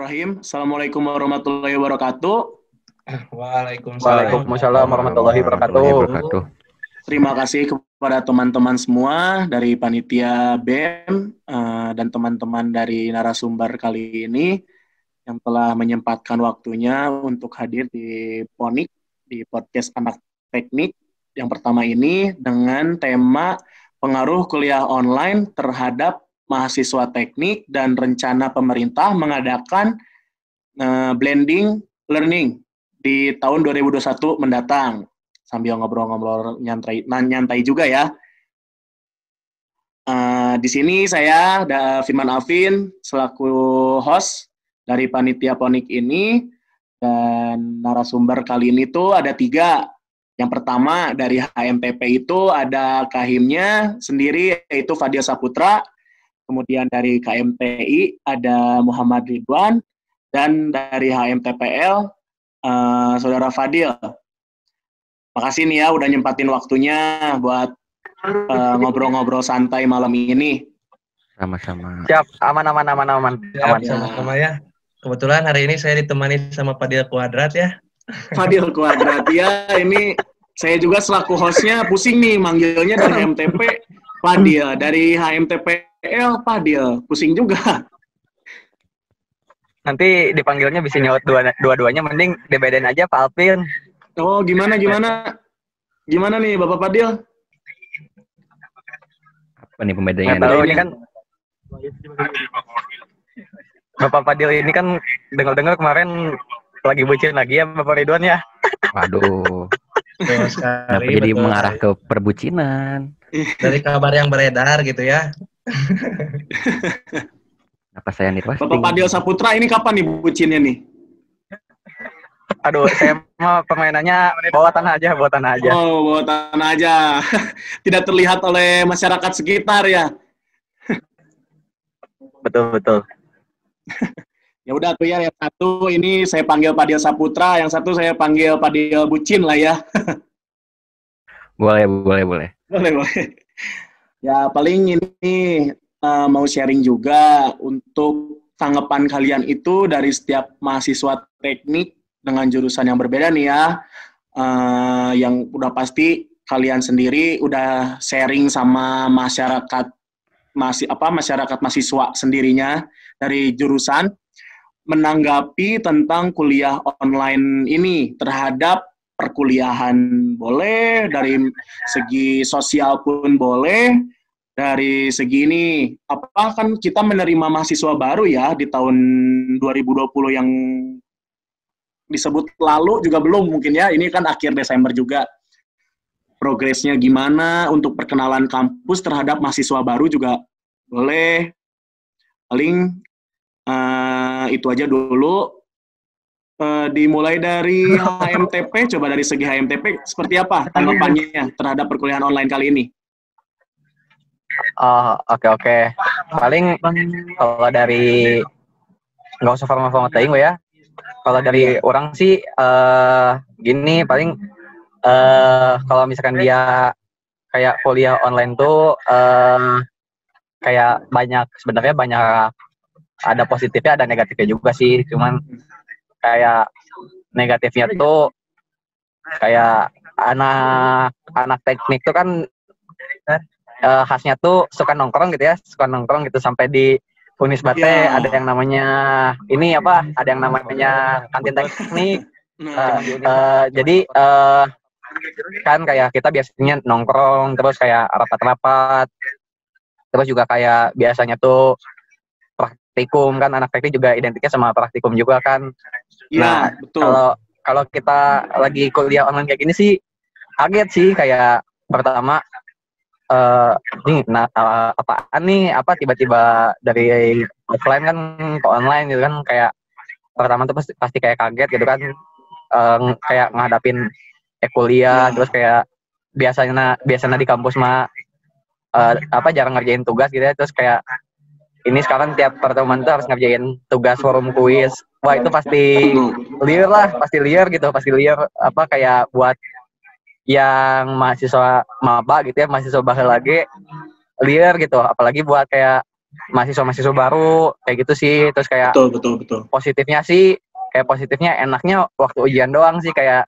Bismillahirrahmanirrahim. Assalamualaikum warahmatullahi wabarakatuh. Waalaikumsalam warahmatullahi wabarakatuh. Terima kasih kepada teman-teman semua dari panitia BEM dan teman-teman dari narasumber kali ini yang telah menyempatkan waktunya untuk hadir di Ponik, di podcast Anak Teknik yang pertama ini dengan tema pengaruh kuliah online terhadap mahasiswa teknik dan rencana pemerintah mengadakan blending learning di tahun 2021 mendatang. Sambil ngobrol-ngobrol nyantai juga ya. Di sini saya, Firman Alvin, selaku host dari panitia Ponik ini, dan narasumber kali ini tuh ada 3. Yang pertama dari HMTP itu ada kahimnya sendiri, yaitu Fadil Saputra. Kemudian dari KMTI ada Muhammad Ridwan. Dan dari HMTPL, Saudara Fadil. Makasih nih ya udah nyempatin waktunya buat ngobrol-ngobrol santai malam ini. Sama-sama. Siap, aman. Sama-sama ya. Kebetulan hari ini saya ditemani sama Fadil Kuadrat ya. Fadil Kuadrat ya, ini saya juga selaku hostnya pusing nih manggilnya dari HMTP Fadil, dari HMTPL Fadil, pusing juga. Nanti dipanggilnya bisa nyaut dua-duanya, mending dibedain aja Pak Alvin. Oh, gimana nih Bapak Fadil? Apa nih pembedanya? Tahu ini kan Bapak Fadil ini kan dengar kemarin lagi bucin lagi ya Bapak Ridwan ya. Waduh. Kenapa jadi mengarah ke perbucinan? Dari kabar yang beredar gitu ya. Apa saya nih pasti? Bapak Fadil Saputra ini kapan nih bucinnya nih? Aduh, saya mah permainannya bawa tanah aja. Oh, bawa tanah aja. Tidak terlihat oleh masyarakat sekitar ya. Betul. Ya udah tuh ya, yang satu ini saya panggil Fadil Saputra, yang satu saya panggil Fadil Bucin lah ya. Boleh. Boleh. Ya paling ini mau sharing juga untuk tanggapan kalian itu dari setiap mahasiswa teknik dengan jurusan yang berbeda nih ya. Yang udah pasti kalian sendiri udah sharing sama masyarakat mahasiswa sendirinya dari jurusan menanggapi tentang kuliah online ini terhadap perkuliahan boleh, dari segi sosial pun boleh, dari segi ini apa kan kita menerima mahasiswa baru ya di tahun 2020 yang disebut lalu juga belum mungkin ya, ini kan akhir Desember juga. Progresnya gimana untuk perkenalan kampus terhadap mahasiswa baru juga boleh. Paling itu aja dulu. Dimulai dari HMTP, coba dari segi HMTP seperti apa tanggapannya terhadap perkuliahan online kali ini? Oke. Paling kalau dari nggak usah formal teing ya. Kalau dari orang sih gini, paling kalau misalkan dia kayak kuliah online tuh kayak sebenarnya banyak ada positifnya ada negatifnya juga sih, cuman kayak negatifnya tuh kayak anak teknik tuh kan khasnya tuh suka nongkrong gitu sampai di Unisbate ada yang namanya ada yang namanya kantin teknik. Jadi kan kayak kita biasanya nongkrong terus kayak rapat-rapat, terus juga kayak biasanya tuh praktikum kan, anak teknik juga identiknya sama praktikum juga kan. Nah, betul. Kalau kita lagi kuliah online kayak gini sih kaget sih, kayak pertama apaan nih, tiba-tiba dari offline kan ke online gitu kan, kayak pertama tuh pasti kayak kaget gitu kan, kayak ngadapin kuliah, terus kayak biasanya di kampus mah jarang ngerjain tugas gitu ya, terus kayak ini sekarang tiap pertemuan tuh harus ngerjain tugas forum kuis. Wah, itu pasti liar gitu, kayak buat yang mahasiswa maba gitu ya, mahasiswa baheula lagi liar gitu, apalagi buat kayak mahasiswa baru kayak gitu sih. Terus kayak Betul. positifnya sih kayak positifnya enaknya waktu ujian doang sih, kayak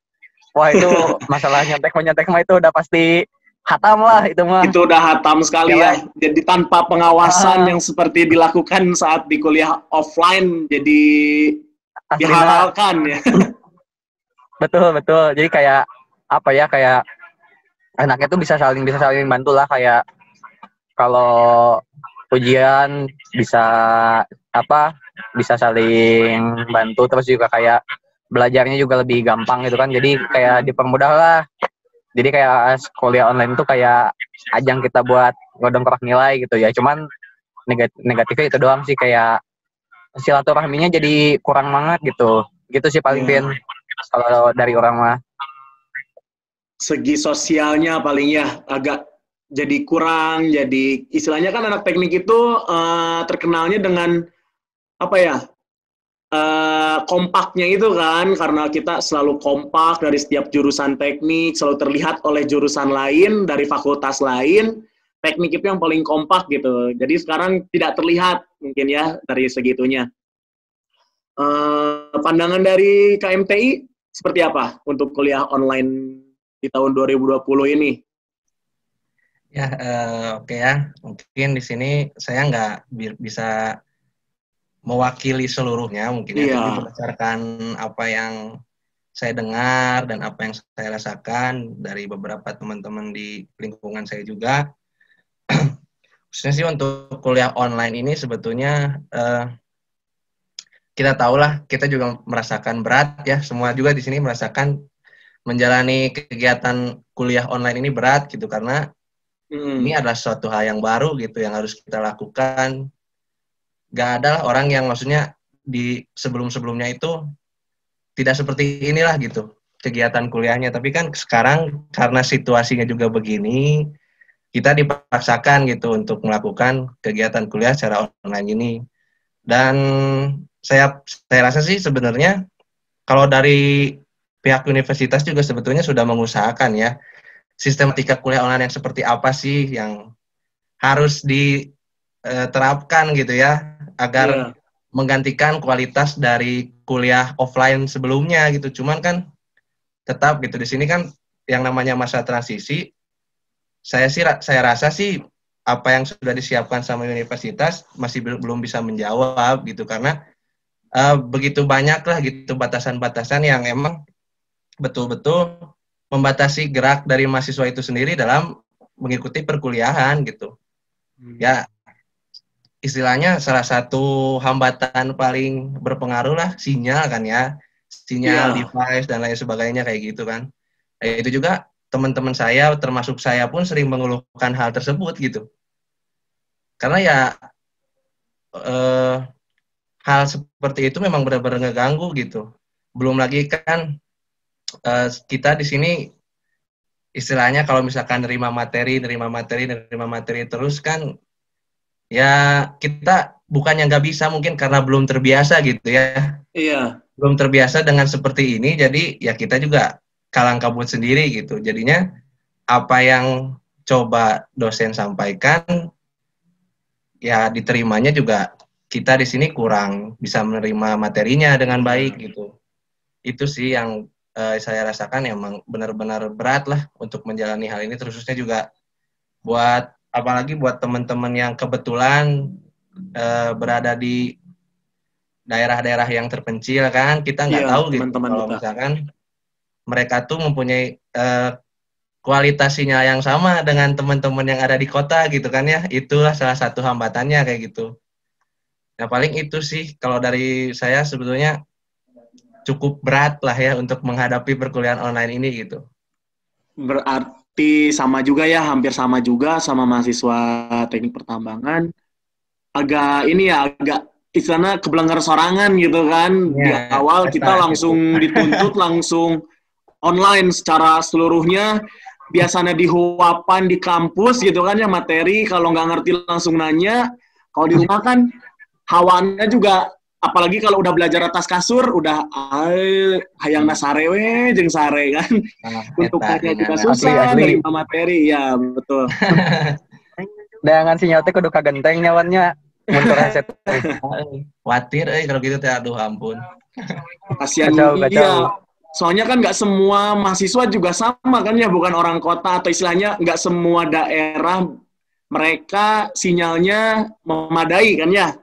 wah itu masalah nyontek mah itu udah pasti hatam lah itu mah. Itu udah hatam sekali ya. Jadi tanpa pengawasan yang seperti dilakukan saat di kuliah offline jadi dihalalkan ya. Betul. Jadi kayak apa ya, kayak enaknya tuh bisa saling bantu lah, kayak kalau ujian bisa saling bantu, terus juga kayak belajarnya juga lebih gampang gitu kan, jadi kayak dipermudah lah. Jadi kayak kuliah online tuh kayak ajang kita buat ngedongkrak nilai gitu ya, cuman negatifnya itu doang sih, kayak silaturahminya jadi kurang banget gitu sih paling Vin kalau dari orang mah. Segi sosialnya paling ya agak jadi kurang, jadi istilahnya kan anak teknik itu terkenalnya dengan apa ya, kompaknya itu kan, karena kita selalu kompak dari setiap jurusan teknik, selalu terlihat oleh jurusan lain dari fakultas lain, teknik itu yang paling kompak gitu. Jadi sekarang tidak terlihat mungkin ya dari segitunya. Pandangan dari KMTI seperti apa untuk kuliah online di tahun 2020 ini? Ya, oke ya. Mungkin di sini saya nggak bisa mewakili seluruhnya mungkin ya, tapi berdasarkan apa yang saya dengar dan apa yang saya rasakan dari beberapa teman-teman di lingkungan saya juga, khususnya sih untuk kuliah online ini sebetulnya kita tahulah, kita juga merasakan berat ya, semua juga di sini merasakan menjalani kegiatan kuliah online ini berat gitu, karena ini adalah suatu hal yang baru gitu yang harus kita lakukan. Gak ada orang yang maksudnya di sebelum-sebelumnya itu tidak seperti inilah gitu kegiatan kuliahnya. Tapi kan sekarang karena situasinya juga begini, kita dipaksakan gitu untuk melakukan kegiatan kuliah secara online ini. Dan saya rasa sih sebenarnya kalau dari pihak universitas juga sebetulnya sudah mengusahakan ya sistematika kuliah online yang seperti apa sih yang harus diterapkan gitu ya, agar menggantikan kualitas dari kuliah offline sebelumnya gitu. Cuman kan tetap gitu di sini kan yang namanya masa transisi, saya rasa sih apa yang sudah disiapkan sama universitas masih belum bisa menjawab gitu, karena begitu banyak lah gitu batasan-batasan yang emang betul-betul membatasi gerak dari mahasiswa itu sendiri dalam mengikuti perkuliahan gitu. Ya, istilahnya salah satu hambatan paling berpengaruh lah sinyal kan ya, sinyal device dan lain sebagainya kayak gitu kan. Itu juga teman-teman saya termasuk saya pun sering mengeluhkan hal tersebut gitu. Karena ya hal seperti itu memang benar-benar ngeganggu gitu. Belum lagi kan kita di sini istilahnya kalau misalkan nerima materi terus kan, ya kita bukannya nggak bisa, mungkin karena belum terbiasa gitu ya. Iya. Belum terbiasa dengan seperti ini, jadi ya kita juga kalang kabut sendiri gitu. Jadinya apa yang coba dosen sampaikan, ya diterimanya juga kita di sini kurang bisa menerima materinya dengan baik gitu. Itu sih yang saya rasakan emang benar-benar berat lah untuk menjalani hal ini, terusnya juga apalagi buat teman-teman yang kebetulan berada di daerah-daerah yang terpencil kan, kita nggak tahu gitu kalau misalkan mereka tuh mempunyai kualitas sinyal yang sama dengan teman-teman yang ada di kota gitu kan ya, itulah salah satu hambatannya kayak gitu. Nah paling itu sih kalau dari saya sebetulnya cukup berat lah ya untuk menghadapi perkuliahan online ini gitu. Berarti sama juga ya, hampir sama juga sama mahasiswa teknik pertambangan. Agak istilahnya kebelengar sorangan gitu kan. Ya, di awal kita langsung dituntut langsung online secara seluruhnya. Biasanya dihuapan di kampus gitu kan ya materi, kalau nggak ngerti langsung nanya. Kalau di rumah kan hawanya juga, apalagi kalau udah belajar atas kasur, udah hayangna sare we jeung sare kan. Untuk tanya juga susah, nerima materi, ya betul. Dengan sinyal teh kudu kagenteng nyawannya. Motor headset. Khawatir kalau gitu teh, aduh ampun. Kasihan iya. Soalnya kan nggak semua mahasiswa juga sama kan ya, bukan orang kota atau istilahnya nggak semua daerah mereka sinyalnya memadai kan ya.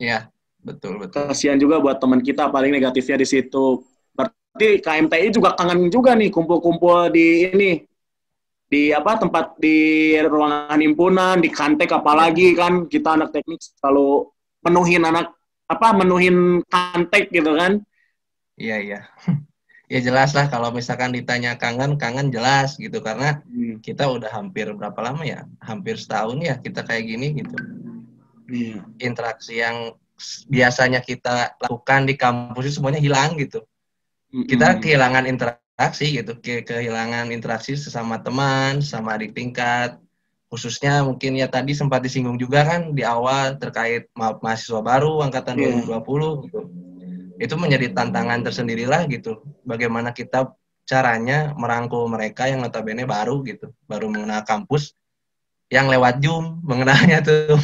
Iya, betul. Kasihan juga buat teman kita, paling negatifnya di situ. Berarti KMTI juga kangen juga nih kumpul-kumpul di ini. Di tempat di ruangan himpunan, di Kantek apalagi kan kita anak teknik selalu menuhin menuhin Kantek gitu kan. Iya. Ya jelas lah kalau misalkan ditanya kangen jelas gitu karena kita udah hampir berapa lama ya? Hampir setahun ya kita kayak gini gitu. Iya. Interaksi yang biasanya kita lakukan di kampus itu semuanya hilang gitu. Kita kehilangan interaksi gitu, kehilangan interaksi sesama teman, sama adik tingkat. Khususnya mungkin ya tadi sempat disinggung juga kan di awal terkait mahasiswa baru angkatan 2020 gitu. Itu menjadi tantangan tersendirilah gitu. Bagaimana kita caranya merangkul mereka yang notabene baru gitu, baru mengenal kampus, yang lewat Zoom mengenalnya tuh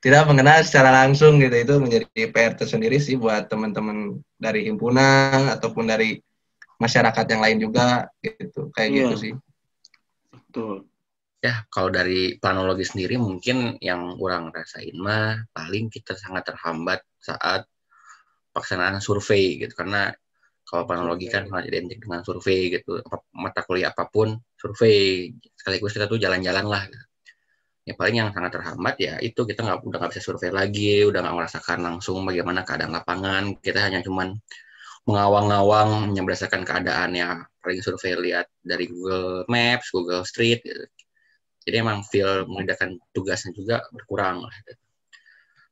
tidak mengenal secara langsung gitu. Itu menjadi PR tersendiri sih buat teman-teman dari himpunan ataupun dari masyarakat yang lain juga gitu, kayak gitu sih. Betul. Ya, kalau dari planologi sendiri mungkin yang kurang rasain mah paling kita sangat terhambat saat pelaksanaan survei gitu, karena kalau planologi kan sangat identik dengan survei gitu, mata kuliah apapun survei, sekaligus kita tuh jalan-jalan lah gitu. Ya paling yang sangat terhambat ya itu kita udah nggak bisa survei lagi, udah nggak merasakan langsung bagaimana keadaan lapangan, kita hanya cuman mengawang-awang hanya berdasarkan keadaan ya, paling survei lihat dari Google Maps, Google Street gitu. Jadi emang feel mengerjakan tugasnya juga berkurang lah gitu.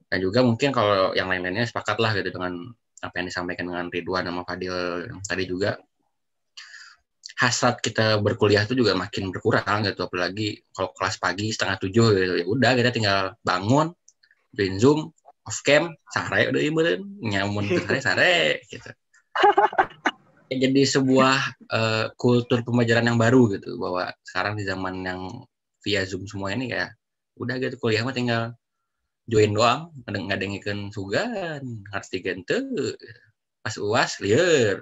Dan juga mungkin kalau yang lain-lainnya sepakat lah gitu dengan apa yang disampaikan dengan Ridwan sama Fadil yang tadi juga, hasrat kita berkuliah itu juga makin berkurang gitu, apalagi kalau kelas pagi 6:30 gitu, ya udah kita tinggal bangun, join Zoom, off cam, sare udah ibadah nyamun ke sare gitu. Jadi sebuah kultur pembelajaran yang baru gitu, bahwa sekarang di zaman yang via Zoom semua ini kayak udah gitu kuliah mah tinggal join doang, ngadengikeun sugan, ngarti gente pas UAS lieur.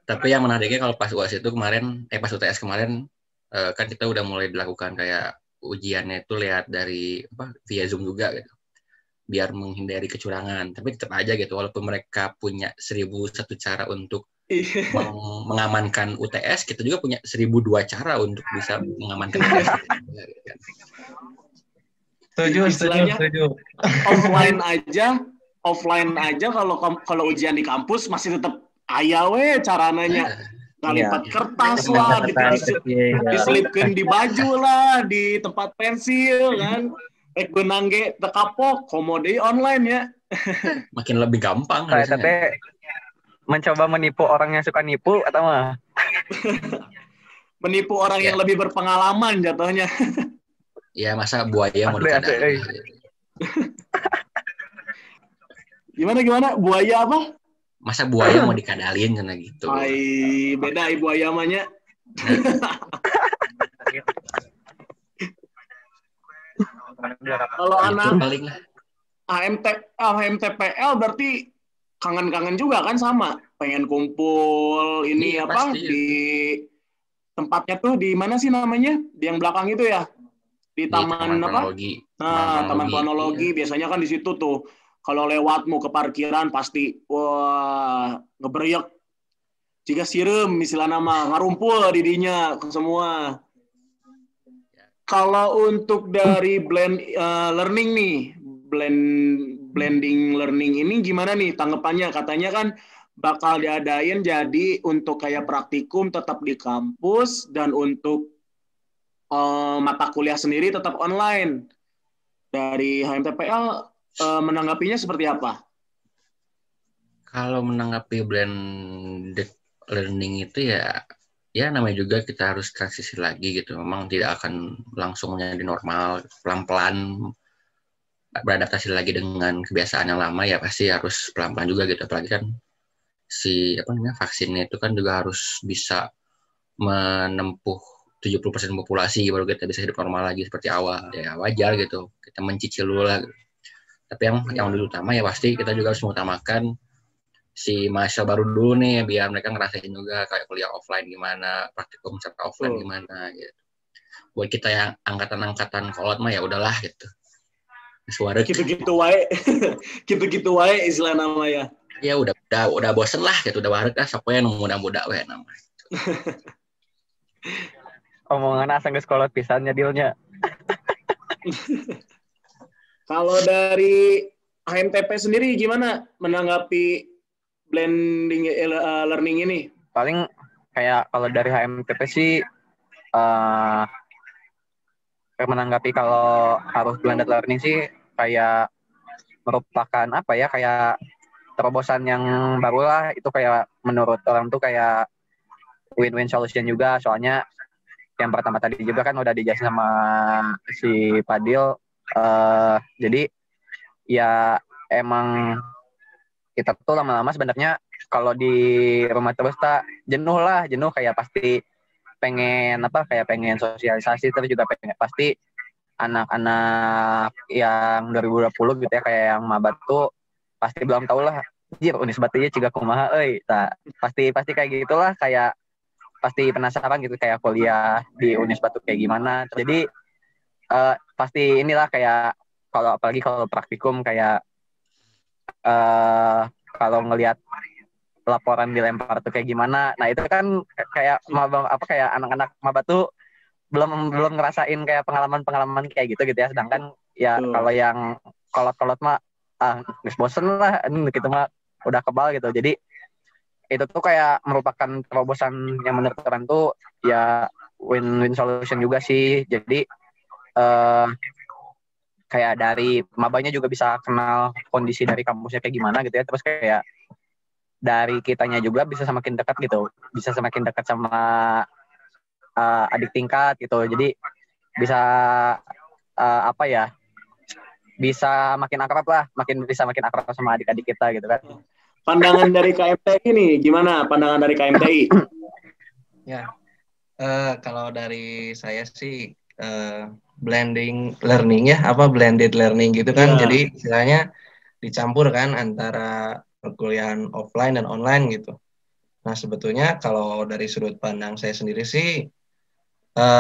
Tapi yang menariknya kalau pas UAS itu kemarin, pas UTS kemarin, kan kita udah mulai dilakukan kayak ujiannya itu lihat dari via Zoom juga gitu, biar menghindari kecurangan. Tapi tetap aja gitu, walaupun mereka punya 1001 cara untuk mengamankan UTS, kita juga punya 1002 cara untuk bisa mengamankan UTS. Setuju. Offline aja kalau ujian di kampus masih tetap aya we carananya. Ngalipat kertas lah, diselipkeun di baju lah, di tempat pensil kan. Benang ge teu kapok, komo deui online ya. Makin lebih gampang. Saya teh mencoba menipu orang yang suka nipu atau mah? Menipu orang yang lebih berpengalaman jatuhnya. Ya masa buaya mau dikadalin. Gimana? Buaya apa? Masa buaya mau dikadalin karena gitu. Ay, beda buaya namanya. Kalau anak HMTPL berarti kangen-kangen juga kan sama, pengen kumpul ini di tempatnya tuh di mana sih namanya? Di yang belakang itu ya? Di taman apa? Taman planologi. Biasanya kan di situ tuh kalau lewat mau ke parkiran pasti wah ngebreyek. Jika sirem istilah nama ngarumpul didinya semua. Kalau untuk dari learning nih, blending learning ini gimana nih tanggapannya? Katanya kan bakal diadain jadi untuk kayak praktikum tetap di kampus dan untuk mata kuliah sendiri tetap online. Dari HMTPL menanggapinya seperti apa? Kalau menanggapi blended learning itu ya namanya juga kita harus transisi lagi gitu. Memang tidak akan langsung menjadi normal, pelan-pelan beradaptasi lagi dengan kebiasaan yang lama ya pasti harus pelan-pelan juga gitu. Apalagi kan vaksinnya itu kan juga harus bisa menempuh 70% populasi baru kita bisa hidup normal lagi seperti awal. Ya wajar gitu. Kita mencicil dulu lah. Gitu. Tapi yang utama ya pasti kita juga harus mengutamakan si mahasiswa baru dulu nih, biar mereka ngerasain juga kayak kuliah offline gimana, praktikum secara offline gimana gitu. Buat kita yang angkatan-angkatan kolot mah ya udahlah gitu. Suara gitu-gitu wae. Gitu-gitu wae istilah nama ya. Ya udah bosen lah gitu, udah warek lah siapa yang muda-muda wae nama. Omongan asa geus kolot pisannya dealnya. Kalau dari HMTP sendiri gimana menanggapi blending learning ini? Paling kayak kalau dari HMTP sih menanggapi kalau harus blended learning sih kayak merupakan apa ya, kayak terobosan yang baru lah. Itu kayak menurut orang tuh kayak win-win solution juga, soalnya yang pertama tadi juga kan udah dijelasin sama si Padil. Jadi ya emang kita tuh lama-lama sebenarnya kalau di rumah terus jenuh kayak pasti pengen sosialisasi, terus juga pasti anak-anak yang 2020 gitu ya, kayak yang maba tuh pasti belum tahu lah Unisba teh ciga kumaha euy. Pasti kayak gitulah, kayak pasti penasaran gitu kayak kuliah di Unisba tuh kayak gimana. Jadi pasti inilah kayak apalagi kalau praktikum kayak kalau ngelihat laporan dilempar tuh kayak gimana. Nah, itu kan kayak kayak anak-anak maba tuh belum ngerasain kayak pengalaman kayak gitu ya. Sedangkan ya kalau yang kolot-kolot mah geus bosen lah gitu mah, udah kebal gitu. Jadi itu tuh kayak merupakan terobosan yang menurut orang tuh ya win-win solution juga sih. Jadi kayak dari mabanya juga bisa kenal kondisi dari kampusnya kayak gimana gitu ya. Terus kayak dari kitanya juga bisa semakin dekat gitu. Bisa semakin dekat sama adik tingkat gitu. Jadi bisa bisa makin akrab lah, bisa makin akrab sama adik-adik kita gitu kan. Pandangan dari KMTI nih, gimana pandangan dari KMTI? Ya, kalau dari saya sih blending learning ya, blended learning gitu kan. Jadi istilahnya dicampur kan antara perkuliahan offline dan online gitu. Nah, sebetulnya kalau dari sudut pandang saya sendiri sih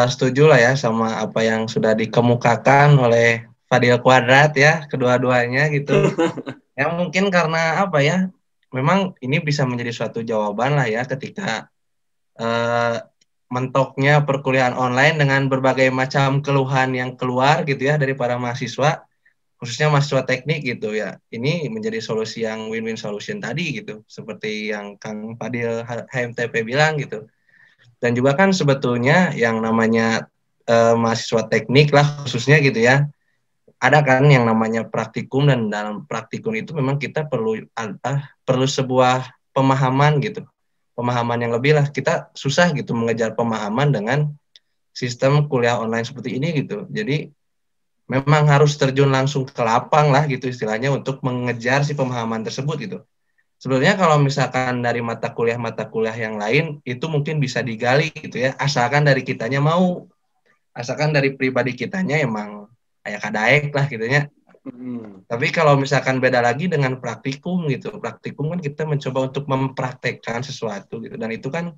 setuju lah ya sama apa yang sudah dikemukakan oleh Fadil Quadrat ya, kedua-duanya gitu. Ya mungkin karena memang ini bisa menjadi suatu jawaban lah ya ketika mentoknya perkuliahan online dengan berbagai macam keluhan yang keluar gitu ya dari para mahasiswa, khususnya mahasiswa teknik gitu ya. Ini menjadi solusi yang win-win solution tadi gitu, seperti yang Kang Fadil HMTP bilang gitu. Dan juga kan sebetulnya yang namanya mahasiswa teknik lah khususnya gitu ya, ada kan yang namanya praktikum, dan dalam praktikum itu memang kita perlu sebuah pemahaman gitu, pemahaman yang lebih lah. Kita susah gitu mengejar pemahaman dengan sistem kuliah online seperti ini gitu. Jadi memang harus terjun langsung ke lapang lah gitu istilahnya untuk mengejar si pemahaman tersebut gitu. Sebenarnya kalau misalkan dari mata kuliah yang lain itu mungkin bisa digali gitu ya, asalkan dari kitanya mau, asalkan dari pribadi kitanya emang kayak kadaek lah gitu ya. Tapi kalau misalkan beda lagi dengan praktikum gitu, praktikum kan kita mencoba untuk mempraktekkan sesuatu gitu, dan itu kan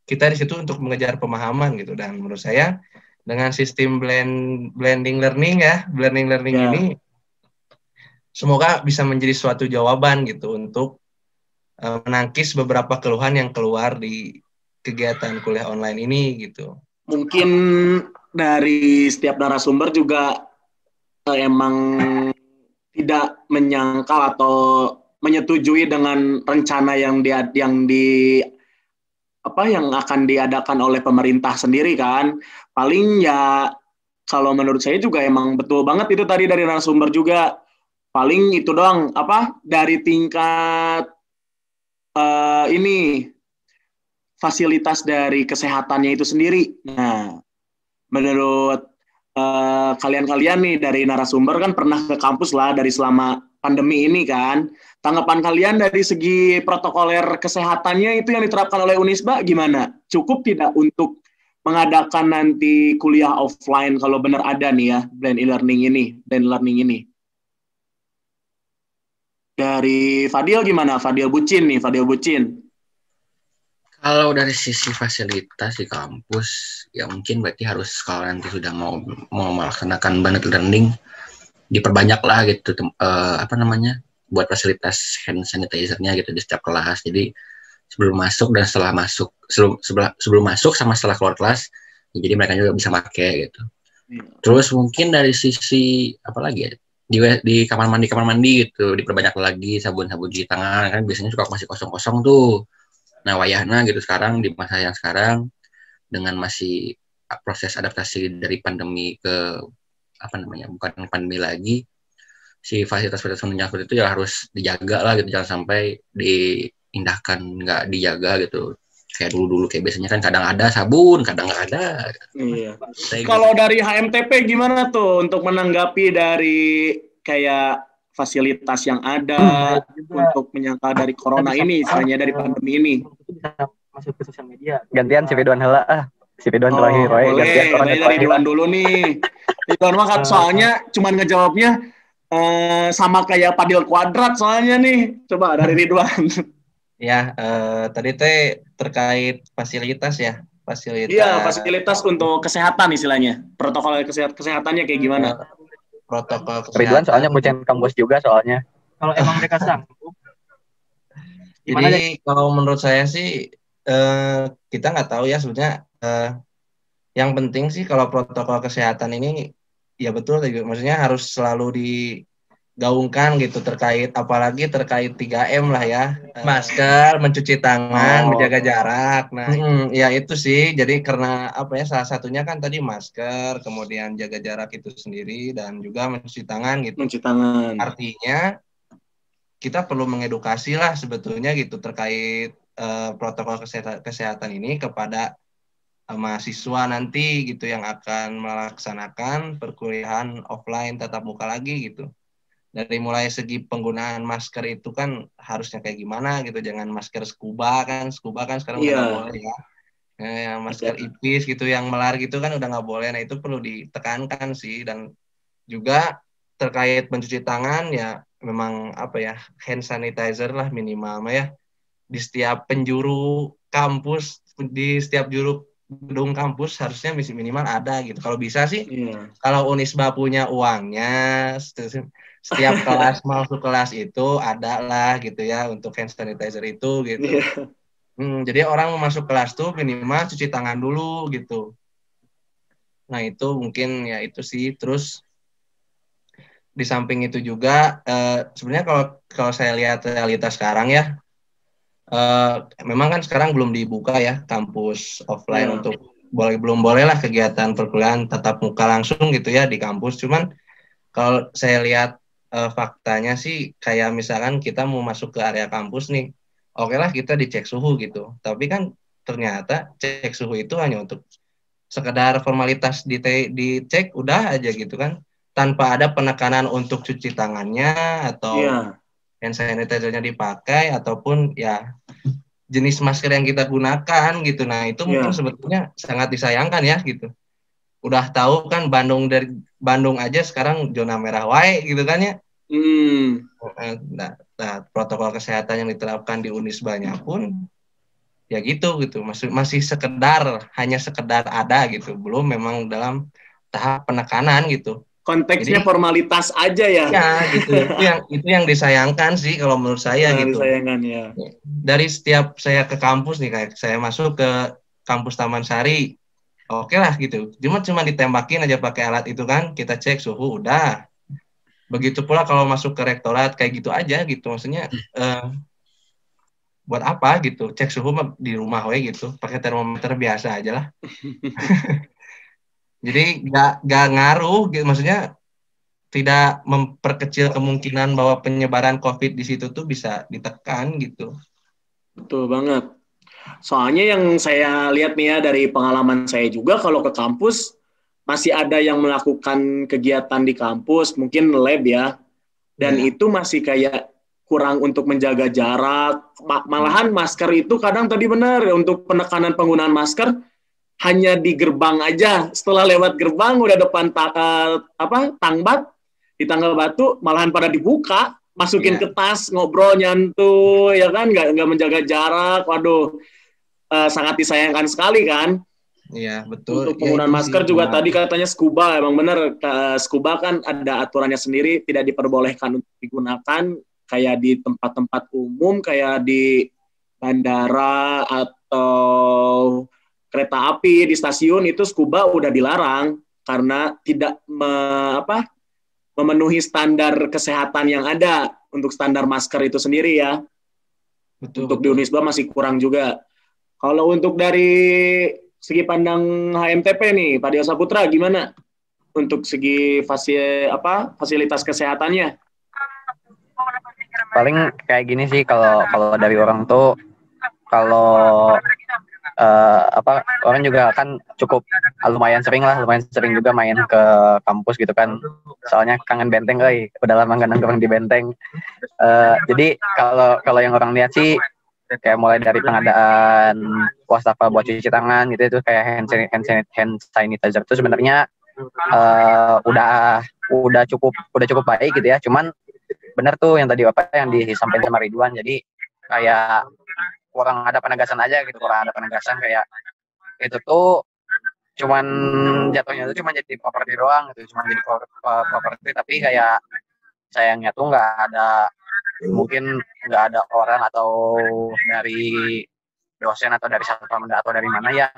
kita di situ untuk mengejar pemahaman gitu. Dan menurut saya dengan sistem blending learning ini semoga bisa menjadi suatu jawaban gitu untuk menangkis beberapa keluhan yang keluar di kegiatan kuliah online ini gitu. Mungkin dari setiap narasumber juga emang tidak menyangkal atau menyetujui dengan rencana yang akan diadakan oleh pemerintah sendiri kan. Paling ya kalau menurut saya juga emang betul banget itu tadi dari narasumber juga. Paling itu doang dari tingkat fasilitas dari kesehatannya itu sendiri. Nah, menurut kalian-kalian nih dari narasumber kan pernah ke kampus lah dari selama pandemi ini kan. Tanggapan kalian dari segi protokoler kesehatannya itu yang diterapkan oleh Unisba gimana? Cukup tidak untuk mengadakan nanti kuliah offline kalau benar ada nih ya blended learning ini? Dari Fadil gimana? Fadil Bucin nih, Fadil Bucin. Kalau dari sisi fasilitas di kampus, ya mungkin berarti harus kalau nanti sudah mau melaksanakan blended learning, diperbanyak lah gitu, buat fasilitas hand sanitizer-nya gitu di setiap kelas. Jadi sebelum masuk dan setelah masuk, sebelum masuk sama setelah keluar kelas, jadi mereka juga bisa pakai gitu. Terus mungkin dari sisi apa lagi ya, di kamar mandi gitu diperbanyak lagi sabun cuci tangan, kan biasanya suka masih kosong tuh. Nah wayahna gitu sekarang di masa yang sekarang dengan masih proses adaptasi dari pandemi ke bukan pandemi lagi, si fasilitas penunjang seperti itu ya harus dijaga lah gitu, jangan sampai diindahkan nggak dijaga gitu. Kayak dulu kayak biasanya kan kadang ada sabun, kadang nggak ada. Iya. Kalau dari HMTP gimana tuh untuk menanggapi dari kayak fasilitas yang ada untuk menyangkal dari corona ini, misalnya dari pandemi ini? Bisa masuk ke sosial media. Gantian si Ridwan heula si Ridwan terakhir boleh dari Ridwan dulu nih. Ridwan mah soalnya cuman ngejawabnya sama kayak Padil Kuadrat soalnya nih. Coba dari Ridwan. Ya, tadi terkait fasilitas ya. Iya, fasilitas untuk kesehatan istilahnya. Protokol kesehatannya kayak gimana? Protokol kesehatan. Ridwan soalnya bucin kampus juga soalnya. Kalau emang mereka sanggup. Jadi kalau menurut saya sih kita nggak tahu ya sebenarnya. Yang penting sih kalau protokol kesehatan ini ya betul, maksudnya harus selalu digaungkan gitu, apalagi terkait 3M lah ya, masker, mencuci tangan, menjaga jarak. Nah ya itu sih, jadi karena salah satunya kan tadi masker, kemudian jaga jarak itu sendiri, dan juga mencuci tangan gitu. Mencuci tangan. Artinya kita perlu mengedukasi lah sebetulnya gitu terkait protokol kesehatan ini kepada mahasiswa nanti gitu yang akan melaksanakan perkuliahan offline tatap muka lagi gitu. Dari mulai segi penggunaan masker itu kan harusnya kayak gimana gitu, jangan masker scuba kan sekarang udah nggak boleh ya. Masker ipis gitu yang melar gitu kan udah nggak boleh. Nah itu perlu ditekankan sih. Dan juga terkait mencuci tangan ya memang hand sanitizer lah minimal ya di setiap penjuru kampus, di setiap juru gedung kampus harusnya minimal ada gitu. Kalau bisa sih, kalau Unisba punya uangnya, setiap kelas masuk kelas itu ada lah gitu ya untuk hand sanitizer itu gitu. Jadi orang mau masuk kelas tuh minimal cuci tangan dulu gitu. Nah itu mungkin ya itu sih. Terus di samping itu juga sebenarnya kalau saya lihat realitas sekarang ya, memang kan sekarang belum dibuka ya kampus offline untuk belum boleh lah kegiatan perkuliahan tatap muka langsung gitu ya di kampus. Cuman kalau saya lihat faktanya sih kayak misalkan kita mau masuk ke area kampus nih, oke lah kita dicek suhu gitu. Tapi kan ternyata cek suhu itu hanya untuk sekedar formalitas dicek udah aja gitu kan, tanpa ada penekanan untuk cuci tangannya atau hand sanitizer-nya dipakai ataupun ya jenis masker yang kita gunakan gitu. Nah itu mungkin sebetulnya sangat disayangkan ya gitu. Udah tahu kan Bandung aja sekarang zona merah wae gitu kan ya. Nah protokol kesehatan yang diterapkan di Unisbanya pun ya gitu masih hanya sekedar ada gitu, belum memang dalam tahap penekanan gitu. Konteksnya formalitas aja ya. Ya gitu. itu yang disayangkan sih kalau menurut saya gitu. Disayangkan ya. Dari setiap saya ke kampus nih, kayak saya masuk ke kampus Taman Sari, oke lah gitu. Cuma ditembakin aja pakai alat itu kan, kita cek suhu udah. Begitu pula kalau masuk ke rektorat kayak gitu aja gitu. Maksudnya buat apa gitu? Cek suhu di rumah we gitu, pakai termometer biasa aja lah. Jadi nggak ngaruh gitu, maksudnya tidak memperkecil kemungkinan bahwa penyebaran COVID di situ tuh bisa ditekan gitu. Betul banget. Soalnya yang saya lihat nih ya dari pengalaman saya juga, kalau ke kampus masih ada yang melakukan kegiatan di kampus, mungkin lab ya, dan itu masih kayak kurang untuk menjaga jarak. Malahan masker itu kadang tadi benar untuk penekanan penggunaan masker hanya di gerbang aja. Setelah lewat gerbang udah depan tangbat di Tanggal Batu malahan pada dibuka masukin ke tas, ngobrol nyantuy, ya kan, nggak menjaga jarak, waduh, sangat disayangkan sekali kan. Iya, betul. Untuk penggunaan masker juga tadi katanya scuba, emang bener, scuba kan ada aturannya sendiri, tidak diperbolehkan untuk digunakan, kayak di tempat-tempat umum, kayak di bandara atau kereta api, di stasiun, itu scuba udah dilarang, karena tidak memenuhi standar kesehatan yang ada untuk standar masker itu sendiri ya. Untuk di Unisba masih kurang juga. Kalau untuk dari segi pandang HMTP nih, Pak Dio Saputra gimana? Untuk segi fasilitas kesehatannya? Paling kayak gini sih, kalau dari orang tuh, kalau orang juga kan cukup lumayan sering juga main ke kampus gitu kan, soalnya kangen benteng, udah lama nggak nongkrong di benteng. Jadi kalau yang orang lihat sih, kayak mulai dari pengadaan wastafel buat cuci tangan gitu, itu kayak hand sanitizer itu sebenarnya udah cukup baik gitu ya. Cuman benar tuh yang tadi yang disampaikan sama Ridwan, jadi kayak kurang ada penegasan aja gitu, kayak itu tuh cuman jatuhnya tuh cuma jadi properti doang gitu, properti, tapi kayak sayangnya tuh mungkin nggak ada orang atau dari dosen atau dari satpam atau dari mana yang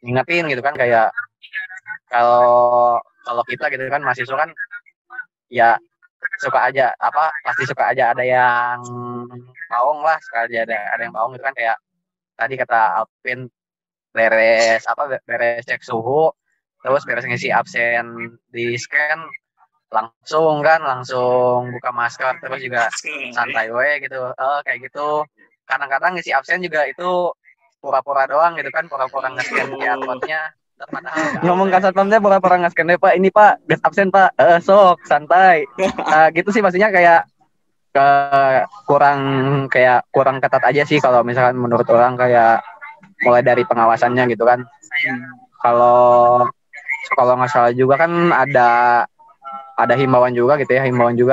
ngingetin gitu kan, kayak kalau kita gitu kan mahasiswa kan ya pasti suka aja ada yang baong lah, sekali ada yang baong gitu kan, kayak tadi kata Alvin, beres cek suhu, terus beres ngisi absen di scan, langsung buka masker, terus juga santai gitu, kayak gitu. Kadang-kadang ngisi absen juga itu pura-pura doang gitu kan, pura-pura nge-scan QR code-nya. Ngomong ke satpamnya pura-pura nge-scan, Pak, ini Pak, gas absen Pak, sok, santai. Gitu sih, maksudnya kayak kurang ketat aja sih kalau misalkan menurut orang, kayak mulai dari pengawasannya gitu kan. Kalau nggak salah juga kan ada himbauan juga gitu ya,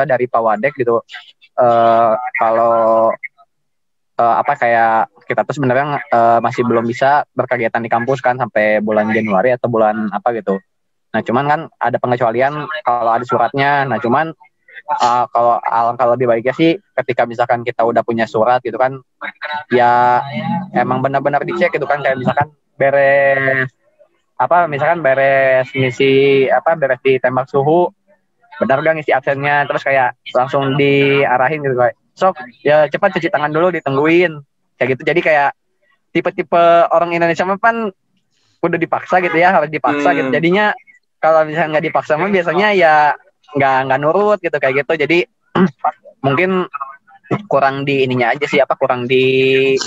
dari Pak Wadek gitu. Kalau kayak kita tuh sebenarnya masih belum bisa berkegiatan di kampus kan sampai bulan Januari atau bulan apa gitu. Nah, cuman kan ada pengecualian kalau ada suratnya. Nah, cuman kalau alangkah lebih baiknya sih ketika misalkan kita udah punya surat gitu kan, ya emang benar-benar dicek gitu kan, kayak misalkan beres beres ditembak suhu, benar gak ngisi absennya, terus kayak langsung diarahin gitu, kayak sok ya cepat cuci tangan dulu, ditungguin kayak gitu. Jadi kayak tipe-tipe orang Indonesia kan udah dipaksa gitu ya, harus dipaksa gitu. Jadinya kalau misalnya nggak dipaksa mah biasanya ya nggak nurut gitu, kayak gitu. Jadi mungkin kurang di ininya aja sih, kurang di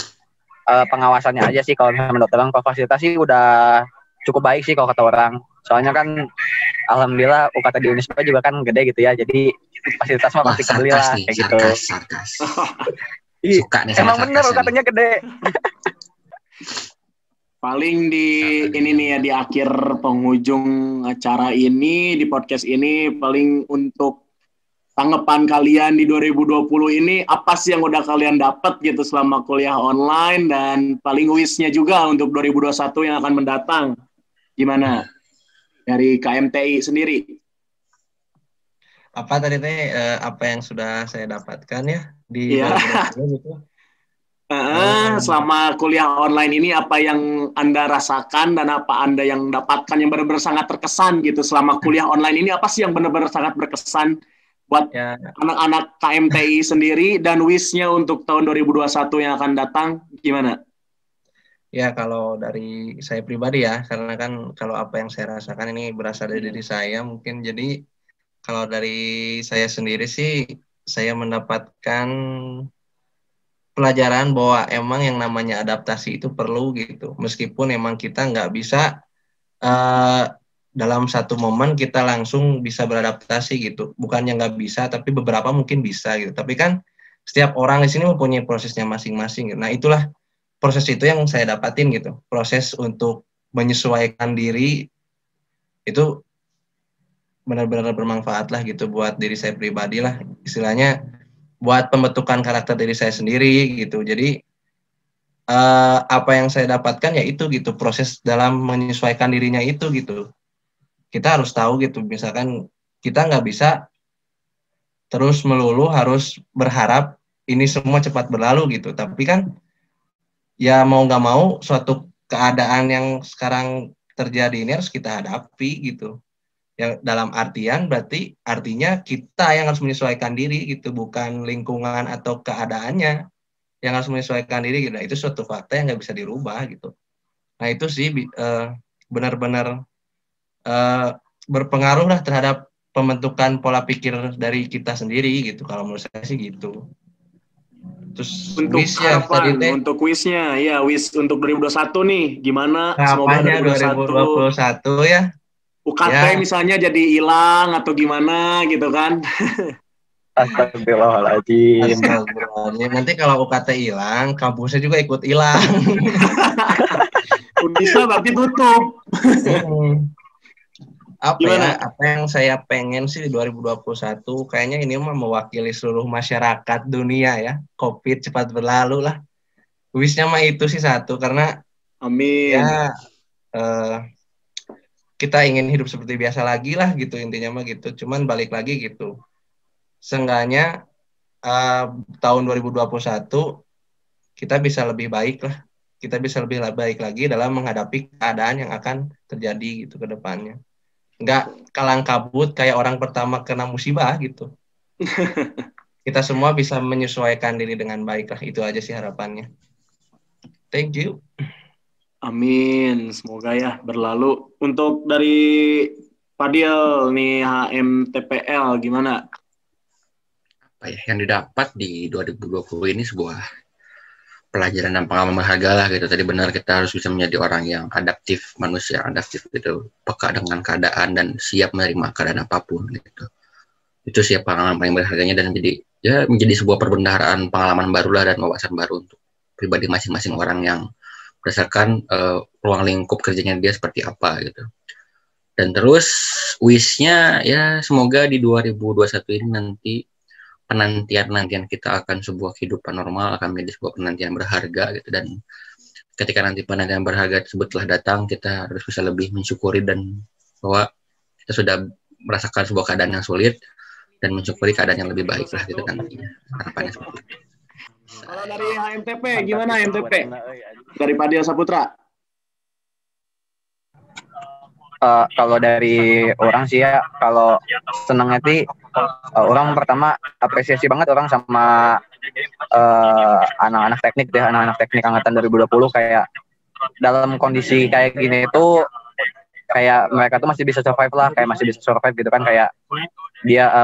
pengawasannya aja sih. Kalau menurut orang, kalau fasilitas sih udah cukup baik sih kalau kata orang. Soalnya kan alhamdulillah UKT di Unisba juga kan gede gitu ya, jadi fasilitas mah pasti kebeli lah kayak gitu. Sarkas. Suka nih sama emang bener UKT-nya gede. Paling ini nih ya, di akhir penghujung acara ini, di podcast ini, paling untuk tanggapan kalian di 2020 ini, apa sih yang udah kalian dapat gitu selama kuliah online, dan paling wish-nya juga untuk 2021 yang akan mendatang. Gimana? Dari KMTI sendiri. Apa tadi apa yang sudah saya dapatkan ya di 2020 gitu. Selama kuliah online ini, apa yang Anda rasakan dan apa Anda yang dapatkan yang benar-benar sangat terkesan gitu selama kuliah online ini? Apa sih yang benar-benar sangat berkesan buat anak-anak KMTI sendiri, dan wish-nya untuk tahun 2021 yang akan datang gimana? Ya, kalau dari saya pribadi ya, karena kan kalau apa yang saya rasakan ini berasal dari diri saya mungkin. Jadi kalau dari saya sendiri sih, saya mendapatkan pelajaran bahwa emang yang namanya adaptasi itu perlu gitu. Meskipun emang kita nggak bisa dalam satu momen kita langsung bisa beradaptasi gitu. Bukannya nggak bisa, tapi beberapa mungkin bisa gitu. Tapi kan setiap orang di sini mempunyai prosesnya masing-masing gitu. Nah, itulah proses itu yang saya dapatin gitu. Proses untuk menyesuaikan diri itu benar-benar bermanfaat lah gitu buat diri saya pribadi lah. Istilahnya buat pembentukan karakter diri saya sendiri gitu. Jadi apa yang saya dapatkan ya itu gitu, proses dalam menyesuaikan dirinya itu gitu. Kita harus tahu gitu, misalkan kita nggak bisa terus melulu harus berharap ini semua cepat berlalu gitu. Tapi kan ya mau nggak mau suatu keadaan yang sekarang terjadi ini harus kita hadapi gitu. Yang dalam artian berarti artinya kita yang harus menyesuaikan diri gitu, bukan lingkungan atau keadaannya yang harus menyesuaikan diri gitu. Nah, itu suatu fakta yang nggak bisa dirubah gitu. Nah itu sih benar-benar berpengaruh lah terhadap pembentukan pola pikir dari kita sendiri gitu. Kalau menurut saya sih gitu. Terus Untuk wish-nya tadi teh, untuk kuisnya, ya wish untuk 2021 nih, gimana? Semoga harapannya 2021 ya. UKT Ya. misalnya jadi hilang atau gimana gitu kan? Astagfirullahaladzim. Astagfirullahaladzim. Nanti kalau UKT hilang, kampusnya juga ikut hilang. Bisa berarti tutup. Gimana? Apa yang saya pengen sih di 2021, kayaknya ini mah mewakili seluruh masyarakat dunia ya. COVID cepat berlalu lah. Wishnya mah itu sih satu, karena amin. Ya kita ingin hidup seperti biasa lagi lah gitu, intinya mah gitu. Cuman balik lagi gitu. Seenggaknya tahun 2021 kita bisa lebih baik lah. Kita bisa lebih baik lagi dalam menghadapi keadaan yang akan terjadi gitu ke depannya. Nggak kalang kabut kayak orang pertama kena musibah gitu. Kita semua bisa menyesuaikan diri dengan baik lah. Itu aja sih harapannya. Thank you. Amin. Semoga ya berlalu. Untuk dari Fadil nih HMTPL gimana? Apa ya yang didapat di 2020 ini sebuah pelajaran dan pengalaman berharga lah gitu. Tadi benar kita harus bisa menjadi orang yang adaptif, manusia adaptif gitu, peka dengan keadaan dan siap menerima keadaan apapun gitu. Itu sih pengalaman paling berharganya dan menjadi sebuah perbendaharaan pengalaman barulah dan wawasan baru untuk pribadi masing-masing orang yang berdasarkan ruang lingkup kerjanya dia seperti apa gitu. Dan terus wish-nya ya semoga di 2021 ini nanti penantian kita akan sebuah kehidupan normal akan menjadi sebuah penantian berharga gitu, dan ketika nanti penantian berharga tersebut telah datang kita harus bisa lebih mensyukuri dan bahwa kita sudah merasakan sebuah keadaan yang sulit dan mensyukuri keadaan yang lebih baik lah gitu kan nantinya. Harapannya seperti itu. Kalau dari HMTP gimana HMTP? Dari Fadil Saputra. Kalau dari orang sih ya, kalau senangnya sih orang pertama apresiasi banget orang sama anak-anak teknik deh, anak-anak teknik angkatan 2020 kayak dalam kondisi kayak gini itu kayak mereka tuh masih bisa survive lah, kayak masih bisa survive gitu kan, kayak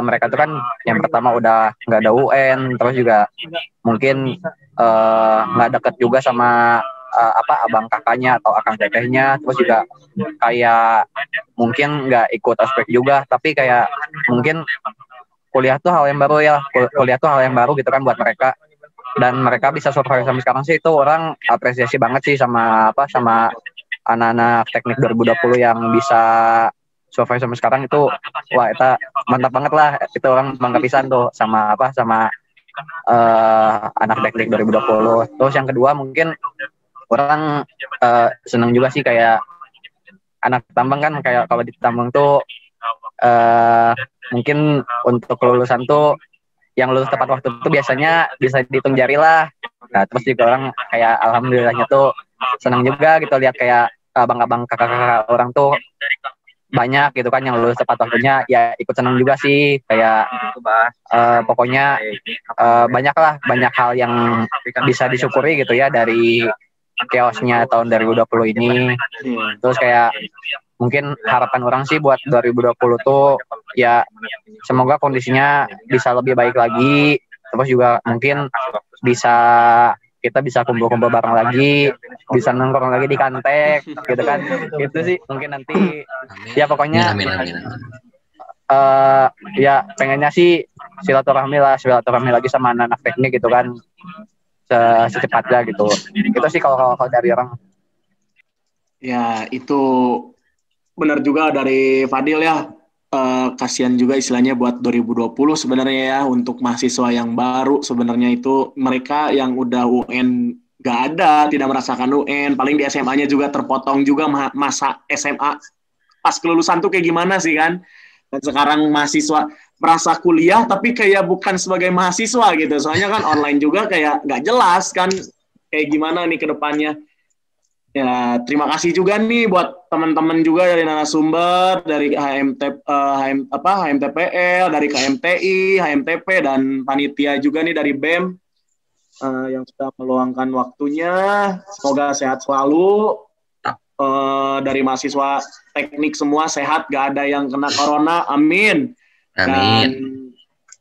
mereka tuh kan yang pertama udah nggak ada UN, terus juga mungkin nggak deket juga sama abang kakaknya atau akang tetehnya, terus juga kayak mungkin nggak ikut ospek juga, tapi kayak mungkin kuliah tuh hal yang baru ya, kuliah tuh hal yang baru gitu kan buat mereka, dan mereka bisa survive sampai sekarang sih, itu orang apresiasi banget sih sama anak-anak teknik 2020 yang bisa survive sampai sekarang itu. Wah, itu mantap banget lah, itu orang bangga pisan tuh sama anak teknik 2020. Terus yang kedua mungkin orang senang juga sih kayak anak tambang kan, kayak kalau di tambang tuh mungkin untuk kelulusan tuh yang lulus tepat waktu tuh biasanya bisa dihitung jari lah. Nah, terus juga orang kayak alhamdulillahnya tuh senang juga gitu lihat kayak abang-abang kakak-kakak orang tuh banyak gitu kan yang lulus tepat waktunya, ya ikut senang juga sih, kayak pokoknya banyak hal yang bisa disyukuri gitu ya dari chaosnya tahun 2020 ini. Terus kayak mungkin harapan orang sih buat 2020 tuh ya semoga kondisinya bisa lebih baik lagi, terus juga mungkin kita bisa kumpul-kumpul bareng lagi, bisa nongkrong lagi di Kantek gitu kan. Itu sih mungkin nanti. Ya pokoknya amin. Ya pengennya sih silaturahmi lagi sama anak-anak teknik gitu kan, secepatnya gitu. Itu sih kalau dari orang. Ya itu benar juga dari Fadil ya. kasihan juga istilahnya buat 2020 sebenarnya ya, untuk mahasiswa yang baru sebenarnya itu mereka yang udah UN gak ada, tidak merasakan UN, paling di SMA-nya juga terpotong juga masa SMA pas kelulusan tuh kayak gimana sih kan. Dan sekarang mahasiswa merasa kuliah tapi kayak bukan sebagai mahasiswa gitu, soalnya kan online juga kayak gak jelas kan kayak gimana nih ke depannya. Ya, terima kasih juga nih buat teman-teman juga dari narasumber, dari HMTPL, dari KMTI, HMTP, dan panitia juga nih dari BEM yang sudah meluangkan waktunya. Semoga sehat selalu. Dari mahasiswa teknik semua sehat, gak ada yang kena corona, amin. Dan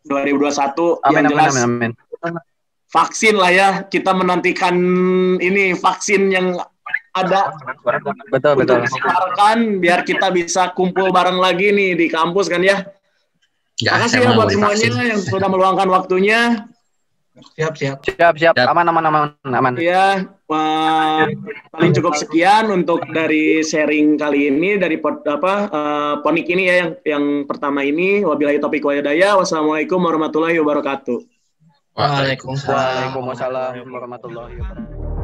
2021 amin, yang jelas amin. Vaksin lah ya, kita menantikan ini vaksin yang ada betul dikeluarkan biar kita bisa kumpul bareng lagi nih di kampus kan ya. Terima kasih ya buat semuanya yang sudah meluangkan waktunya. Siap. Aman. Iya, paling cukup sekian untuk dari sharing kali ini dari Ponik ini ya yang pertama ini. Wabillahi taufiq wal hidayah. Wassalamualaikum warahmatullahi wabarakatuh. Waalaikumsalam warahmatullahi wabarakatuh.